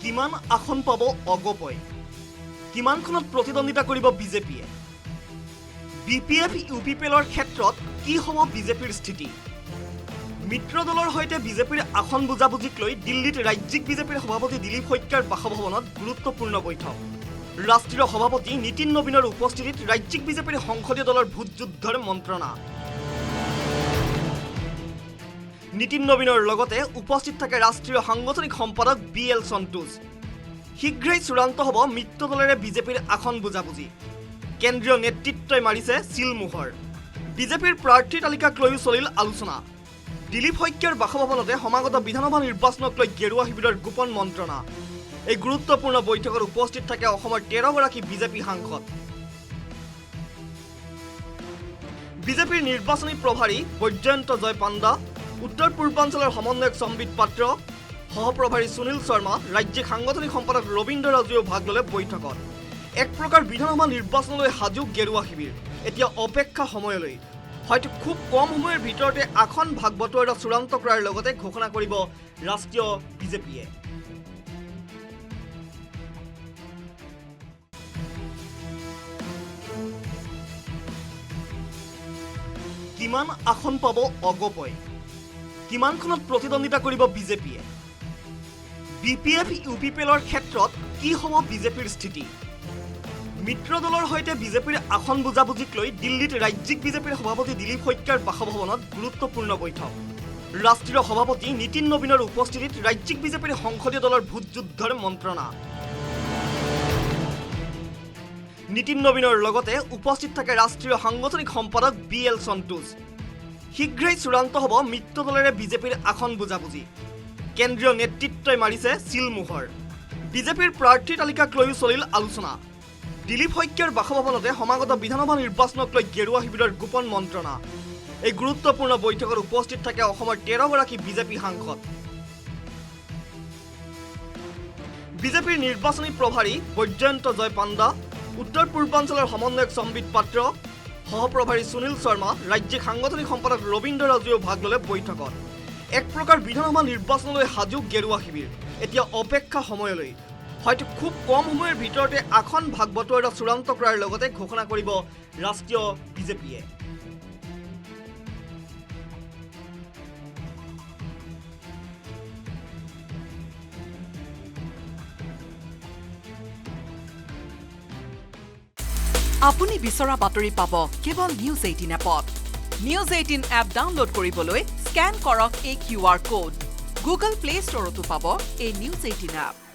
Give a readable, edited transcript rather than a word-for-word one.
কিমান আসন পাব অগপই কিমানখনত প্ৰতিদ্বন্দ্বিতা কৰিব বিজেপিয়ে বিপিএফ ইউপিপিএলৰ ক্ষেত্ৰত কি হ'ব বিজেপিৰ স্থিতি মিত্ৰ দলৰ সৈতে বিজেপিৰ আসন বুজাবুজিক লৈ দিল্লীত ৰাজ্যিক বিজেপিৰ সভাপতি দিলীপ শইকীয়াৰ বাসভৱনত গুৰুত্বপূৰ্ণ বৈঠক ৰাষ্ট্ৰীয় সভাপতি নীতিন নবীনৰ উপস্থিতিত ৰাজ্যিক বিজেপিৰ সংসদীয় দলৰ ভোট যুদ্ধৰ মন্ত্ৰণা নীতিন নবীনৰ লগতে উপস্থিত থাকে ৰাষ্ট্ৰীয় সাংগঠনিক সম্পাদক BL সন্তোষ শীঘ্ৰেই চূড়ান্ত হ'ব মিত্ৰ দলেৰে বিজেপিৰ আসন বুজাবুজি কেন্দ্ৰীয় নেতৃত্বই মাৰিছে চিলমোহৰ বিজেপিৰ প্ৰাৰ্থী তালিকাক লৈও চলিল আলোচনা দিলীপ শইকীয়াৰ বাসভৱনতে সমাগত বিধানসভা নিৰ্বাচনক লৈ গেৰুৱা শিবিৰৰ গোপন মন্ত্ৰণা এই গুৰুত্বপূৰ্ণ বৈঠকত উপস্থিত থাকে অসমৰ 13গৰাকী বিজেপি সাংসদ বিজেপিৰ নিৰ্বাচনী প্ৰভাৰী বৈজয়ন্ত জয় পাণ্ডা উত্তৰ পূৰ্বাঞ্চলৰ সমন্বয়ক সম্বিত পাত্ৰ সহপ্ৰভাৰী সুনীল শৰ্মা ৰাজ্যিক সাংগঠনিক সম্পাদক ৰবীন্দ্ৰ ৰাজুৱেও ভাগ ল'লে বৈঠকত এক প্ৰকাৰ বিধানসভা নিৰ্বাচনলৈ সাজু গেৰুৱা শিবিৰ এতিয়া অপেক্ষা সময়লৈ হয়তো খুব কম সময়ৰ ভিতৰতে আসন ভাগ বটোৱাৰা চূড়ান্ত কৰাৰ লগতে ঘোষণা কৰিব ৰাষ্ট্ৰীয় বিজেপিয়ে কিমান আসন পাব অগপই কিমানখনত প্ৰতিদ্বন্দ্বিতা কৰিব বিজেপিয়ে বিপিএফ ইউপিপিএলৰ ক্ষেত্ৰত কি হ'ব বিজেপিৰ স্থিতি মিত্ৰ দলৰ সৈতে বিজেপিৰ আসন বুজাবুজিক লৈ দিল্লীত ৰাজ্যিক বিজেপিৰ সভাপতি দিলীপ শইকীয়াৰ বাসভৱনত গুৰুত্বপূৰ্ণ বৈঠক ৰাষ্ট্ৰীয় সভাপতি নীতিন নবীনৰ উপস্থিতিত ৰাজ্যিক বিজেপিৰ সংসদীয় দলৰ ভোট যুদ্ধৰ মন্ত্ৰণা নীতিন নবীনৰ লগতে উপস্থিত থাকে ৰাষ্ট্ৰীয় সাংগঠনিক সম্পাদক BL সন্তোষ শীঘ্ৰেই চূড়ান্ত হ'ব মিত্ৰ দলেৰে বিজেপিৰ আসন বুজাবুজি কেন্দ্ৰীয় নেতৃত্বই মাৰিছে চিলমোহৰ বিজেপিৰ প্ৰাৰ্থী তালিকাক লৈও চলিল আলোচনা দিলীপ শইকীয়াৰ বাসভৱনতে সমাগত বিধানসভা নিৰ্বাচনক লৈ গেৰুৱা শিবিৰৰ গোপন মন্ত্ৰণা এই গুৰুত্বপূৰ্ণ বৈঠকত উপস্থিত থাকে অসমৰ 13গৰাকী বিজেপি সাংসদ বিজেপিৰ নিৰ্বাচনী প্ৰভাৰী বৈজয়ন্ত জয় পাণ্ডা উত্তৰ পূৰ্বাঞ্চলৰ সমন্বয়ক সম্বিত পাত্ৰ সহপ্ৰভাৰী সুনীল শৰ্মা ৰাজ্যিক সাংগঠনিক সম্পাদক ৰবীন্দ্ৰ ৰাজুৱেও ভাগ ল'লে বৈঠকত এক প্ৰকাৰ বিধানসভা নিৰ্বাচনলৈ সাজু গেৰুৱা শিবিৰ এতিয়া অপেক্ষা সময়লৈ হয়তো খুব কম সময়ৰ ভিতৰতে আসন ভাগ বটোৱাৰা চূড়ান্ত কৰাৰ লগতে ঘোষণা কৰিব ৰাষ্ট্ৰীয় বিজেপিয়ে আপুনি বিচৰা বাতৰি পাব কেৱল নিউজ 18 এপত নিউজ 18 এপ ডাউনলোড কৰিবলৈ স্ক্যান কৰক এই QR কোড গুগল প্লে ষ্টৰতো পাব এই নিউজ 18 এপ